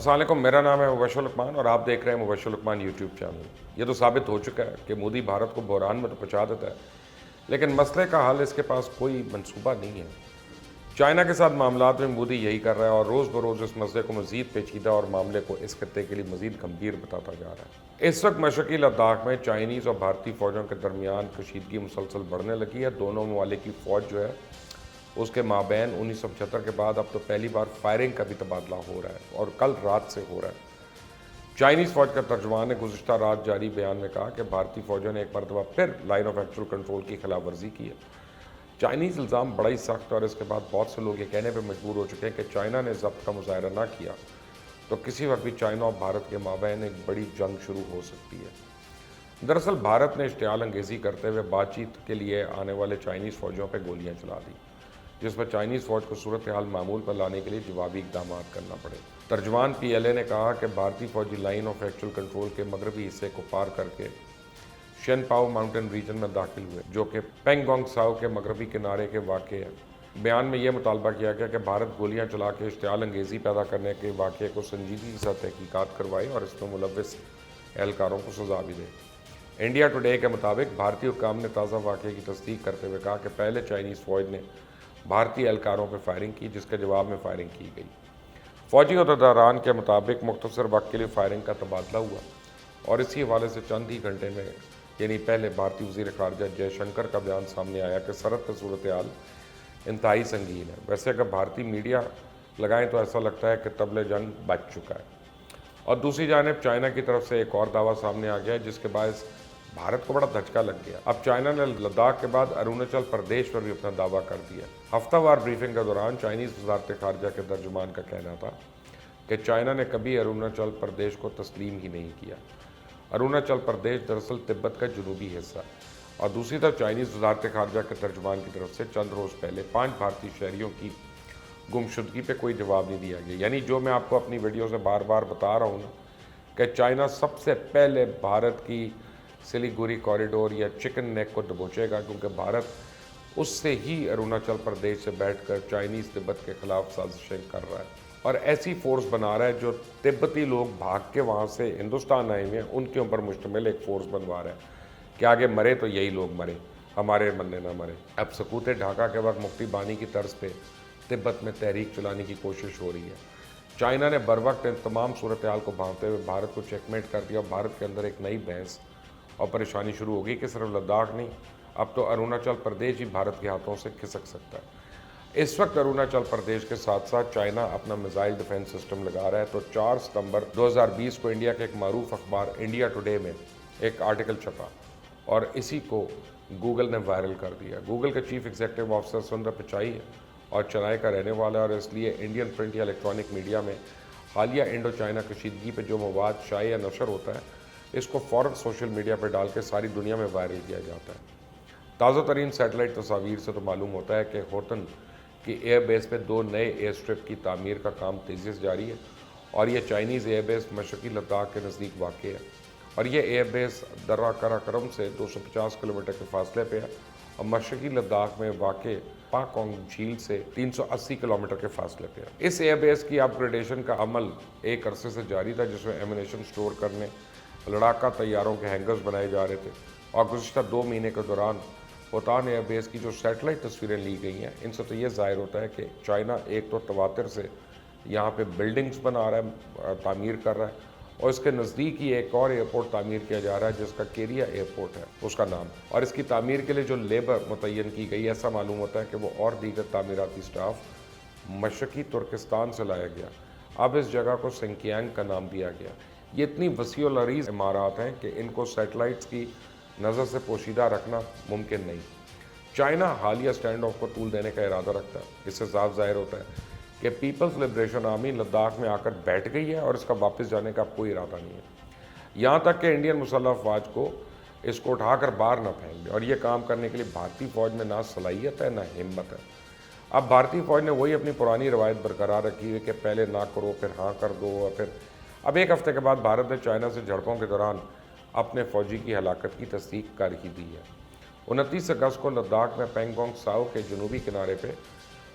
السلام علیکم، میرا نام ہے مبشر لقمان اور آپ دیکھ رہے ہیں مبشر لقمان یوٹیوب چینل۔ یہ تو ثابت ہو چکا ہے کہ مودی بھارت کو بحران میں تو پہنچا دیتا ہے، لیکن مسئلے کا حل اس کے پاس کوئی منصوبہ نہیں ہے۔ چائنا کے ساتھ معاملات میں مودی یہی کر رہا ہے اور روز بروز اس مسئلے کو مزید پیچیدہ اور معاملے کو اس خطے کے لیے مزید گمبھیر بتاتا جا رہا ہے۔ اس وقت مشرقی لداخ میں چائنیز اور بھارتی فوجوں کے درمیان کشیدگی مسلسل بڑھنے لگی ہے۔ دونوں ممالک کی فوج جو ہے اس کے مابین 1975 کے بعد اب تو پہلی بار فائرنگ کا بھی تبادلہ ہو رہا ہے اور کل رات سے ہو رہا ہے۔ چائنیز فوج کا ترجمان نے گزشتہ رات جاری بیان میں کہا کہ بھارتی فوجوں نے ایک مرتبہ پھر لائن آف ایکچوئل کنٹرول کی خلاف ورزی کی ہے۔ چائنیز الزام بڑا ہی سخت ہے اور اس کے بعد بہت سے لوگ یہ کہنے پہ مجبور ہو چکے ہیں کہ چائنا نے ضبط کا مظاہرہ نہ کیا تو کسی وقت بھی چائنا اور بھارت کے مابین ایک بڑی جنگ شروع ہو سکتی ہے۔ دراصل بھارت نے اشتعال انگیزی کرتے ہوئے بات چیت کے لیے آنے والے چائنیز فوجیوں پہ گولیاں چلا دی، جس پر چائنیز فوج کو صورتحال معمول پر لانے کے لیے جوابی اقدامات کرنا پڑے۔ ترجمان پی ایل اے نے کہا کہ بھارتی فوجی لائن آف ایکچوئل کنٹرول کے مغربی حصے کو پار کر کے شین پاؤ ماؤنٹین ریجن میں داخل ہوئے، جو کہ پینگونگ ساؤ کے مغربی کنارے کے واقع ہے۔ بیان میں یہ مطالبہ کیا گیا کہ بھارت گولیاں چلا کے اشتعال انگیزی پیدا کرنے کے واقعے کو سنجیدگی کے ساتھ تحقیقات کروائے اور اس میں ملوث اہلکاروں کو سزا بھی دے۔ انڈیا ٹوڈے کے مطابق بھارتی حکام نے تازہ واقعے کی تصدیق کرتے ہوئے کہا کہ پہلے چائنیز فوج نے بھارتی اہلکاروں پہ فائرنگ کی، جس کے جواب میں فائرنگ کی گئی۔ فوجی عہدیداران کے مطابق مختصر وقت کے لیے فائرنگ کا تبادلہ ہوا اور اسی حوالے سے چند ہی گھنٹے میں یعنی پہلے بھارتی وزیر خارجہ جے شنکر کا بیان سامنے آیا کہ سرحد کا صورتحال انتہائی سنگین ہے۔ ویسے اگر بھارتی میڈیا لگائیں تو ایسا لگتا ہے کہ طبل جنگ بج چکا ہے، اور دوسری جانب چائنا کی طرف سے ایک اور دعویٰ سامنے آ گیا ہے جس کے باعث بھارت کو بڑا دھچکا لگ گیا۔ اب چائنا نے لداخ کے بعد اروناچل پردیش پر بھی اپنا دعویٰ کر دیا۔ ہفتہ وار بریفنگ کے دوران چائنیز وزارت خارجہ کے ترجمان کا کہنا تھا کہ چائنا نے کبھی اروناچل پردیش کو تسلیم ہی نہیں کیا۔ اروناچل پردیش دراصل تبت کا جنوبی حصہ ہے، اور دوسری طرف چائنیز وزارت خارجہ کے ترجمان کی طرف سے چند روز پہلے 5 بھارتی شہریوں کی گمشدگی پہ کوئی جواب نہیں دیا گیا۔ یعنی جو میں آپ کو اپنی ویڈیو سے بار بار بتا رہا ہوں نا کہ چائنا سب سے پہلے بھارت کی سلیگوری کوریڈور یا چکن نیک کو دبوچے گا، کیونکہ بھارت اس سے ہی اروناچل پردیش سے بیٹھ کر چائنیز تبت کے خلاف سازشیں کر رہا ہے اور ایسی فورس بنا رہا ہے جو تبتی لوگ بھاگ کے وہاں سے ہندوستان آئے ہوئے ہیں ان کے اوپر مشتمل ایک فورس بنوا رہا ہے کہ آگے مرے تو یہی لوگ مرے، ہمارے بندے نہ مرے۔ اب سکوت ڈھاکہ کے وقت مفتی بانی کی طرز پہ تبت میں تحریک چلانے کی کوشش ہو رہی ہے۔ چائنا نے بروقت ان تمام صورتحال کو بھانپتے ہوئے بھارت کو چیک میٹ کر دیا اور بھارت کے اندر ایک نئی بحث اور پریشانی شروع ہوگی کہ صرف لداخ نہیں، اب تو اروناچل پردیش ہی بھارت کے ہاتھوں سے کھسک سکتا ہے۔ اس وقت اروناچل پردیش کے ساتھ ساتھ چائنا اپنا میزائل ڈیفنس سسٹم لگا رہا ہے۔ تو 4 ستمبر 2020 کو انڈیا کے ایک معروف اخبار انڈیا ٹوڈے میں ایک آرٹیکل چھپا اور اسی کو گوگل نے وائرل کر دیا۔ گوگل کے چیف ایگزیکٹو آفیسر سندر پچائی ہے اور چنائی کا رہنے والا ہے، اور اس لیے انڈین پرنٹ یا الیکٹرانک میڈیا میں حالیہ انڈو چائنا کشیدگی پہ جو مواد شائع یا نشر ہوتا ہے اس کو فوراً سوشل میڈیا پہ ڈال کے ساری دنیا میں وائرل کیا جاتا ہے۔ تازہ ترین سیٹلائٹ تصاویر سے تو معلوم ہوتا ہے کہ ہوتن کی ایئر بیس پہ 2 نئے ایئر سٹرپ کی تعمیر کا کام تیزی سے جاری ہے، اور یہ چائنیز ایئر بیس مشرقی لداخ کے نزدیک واقع ہے، اور یہ ایئر بیس درہ قراقرم سے 250 کلومیٹر کے فاصلے پہ ہے اور مشرقی لداخ میں واقع پاکونگ جھیل سے 380 کلومیٹر کے فاصلے پہ ہے۔ اس ایئر بیس کی اپ گریڈیشن کا عمل ایک عرصے سے جاری تھا، جس میں ایمونیشن سٹور کرنے، لڑاکا طیاروں کے ہینگرز بنائے جا رہے تھے، اور گزشتہ 2 مہینے کے دوران ہوتان ایئر بیس کی جو سیٹلائٹ تصویریں لی گئی ہیں ان سے تو یہ ظاہر ہوتا ہے کہ چائنا ایک تو تواتر سے یہاں پہ بلڈنگز بنا رہا ہے، تعمیر کر رہا ہے، اور اس کے نزدیک ہی ایک اور ایئرپورٹ تعمیر کیا جا رہا ہے جس کا کیریا ایئرپورٹ ہے اس کا نام، اور اس کی تعمیر کے لیے جو لیبر متعین کی گئی، ایسا معلوم ہوتا ہے کہ وہ اور دیگر تعمیراتی سٹاف مشرقی ترکستان سے لایا گیا۔ اب اس جگہ کو سنکیانگ کا نام دیا گیا۔ یہ اتنی وسیع العریض عمارات ہیں کہ ان کو سیٹلائٹس کی نظر سے پوشیدہ رکھنا ممکن نہیں۔ چائنا حالیہ سٹینڈ آف کو طول دینے کا ارادہ رکھتا ہے۔ اس سے صاف ظاہر ہوتا ہے کہ پیپلز لبریشن آرمی لداخ میں آ کر بیٹھ گئی ہے اور اس کا واپس جانے کا کوئی ارادہ نہیں ہے، یہاں تک کہ انڈین مسلح افواج کو اس کو اٹھا کر باہر نہ پھینک دے، اور یہ کام کرنے کے لیے بھارتی فوج میں نہ صلاحیت ہے نہ ہمت ہے۔ اب بھارتی فوج نے وہی اپنی پرانی روایت برقرار رکھی ہے کہ پہلے نہ کرو پھر ہاں کر دو، اور پھر اب ایک ہفتے کے بعد بھارت نے چائنا سے جھڑپوں کے دوران اپنے فوجی کی ہلاکت کی تصدیق کر ہی دی ہے۔ 29 اگست کو لداخ میں پینگونگ ساؤ کے جنوبی کنارے پہ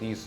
30